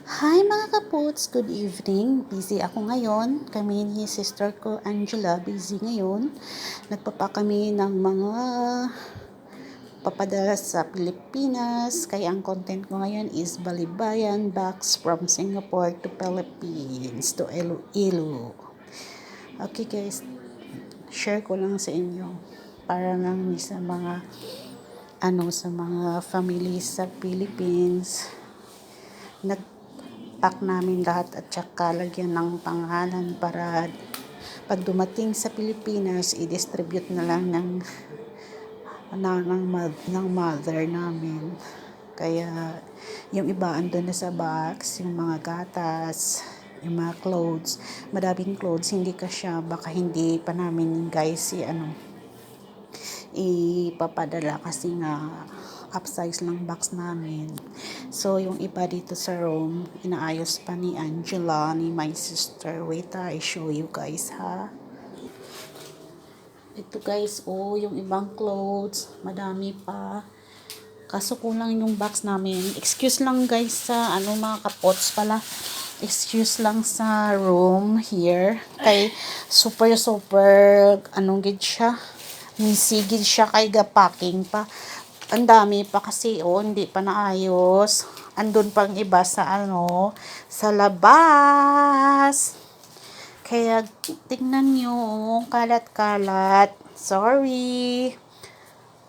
Hi mga kaputs, good evening. Busy ako ngayon. Kami ni sister ko Angela, busy ngayon. Nagpapa kami ng mga papadala sa Pilipinas. Kaya ang content ko ngayon is Balibayan Box from Singapore to Philippines to Iloilo. Okay guys, share ko lang sa inyo para lang sa mga sa mga family sa Philippines. Nag-pack namin lahat at saka lagyan ng pangalan para pag dumating sa Pilipinas, i-distribute na lang ng mother namin. Kaya yung iba andun na sa box, yung mga gatas, yung mga clothes, madaming clothes, hindi kasya, baka hindi pa namin guys ipapadala kasi nga upsize lang box namin. So, yung iba dito sa room, inaayos pa ni Angela, ni my sister. Wait, I show you guys, ha. Ito guys, yung ibang clothes, madami pa. Kaso kulang yung box namin. Excuse lang guys sa, mga kapots pala. Excuse lang sa room here. Kay super, gid siya. Misigid siya kay gapacking pa. Ang dami pa kasi hindi pa naayos. Andun pang iba sa sa labas. Kaya tingnan nyo, kalat-kalat. Sorry.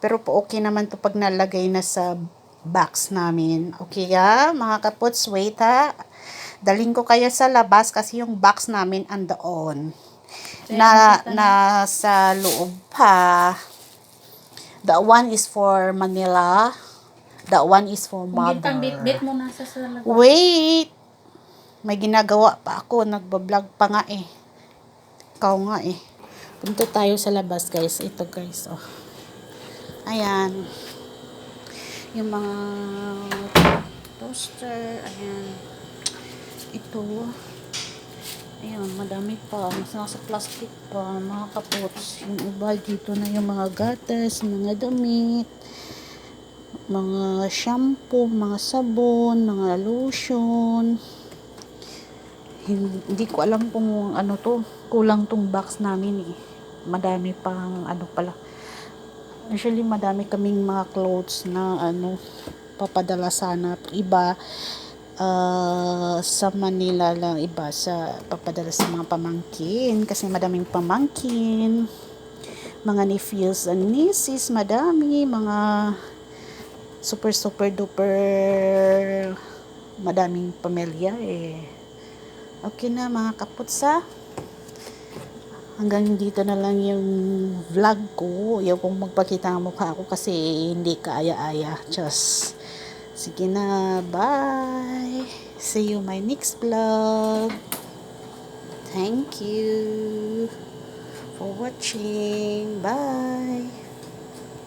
Pero po okay naman to pag nalagay na sa box namin. Okay mga kaputs, wait Daling ko kayo sa labas kasi yung box namin andoon. Sa loob pa. That one is for Manila. That one is for mother. Kung bit-bit mo nasa sa labas. Wait! May ginagawa pa ako. Nagbablog pa nga eh. Ikaw nga eh. Punta tayo sa labas guys. Ito guys. Ayan. Yung mga toaster. Ayan. Ito. Ayan, madami pa. Mas nasa plastic pa, mga kapots. Yung iba dito na yung mga gatas, mga damit, mga shampoo, mga sabon, mga lotion. Hindi ko alam kung kulang tong box namin eh. Madami pang pala. Usually madami kaming mga clothes na papadala sana. Iba sa Manila lang, iba sa papadala sa mga pamangkin kasi madaming pamangkin, mga nephews and nieces, madami, mga super duper madaming pamilya eh. Okay na mga kaputsa, hanggang dito na lang yung vlog ko. Ayaw kong magpakita ang mukha ko kasi hindi kaaya-aya. Just sige na, bye. See you my next vlog. Thank you for watching. Bye.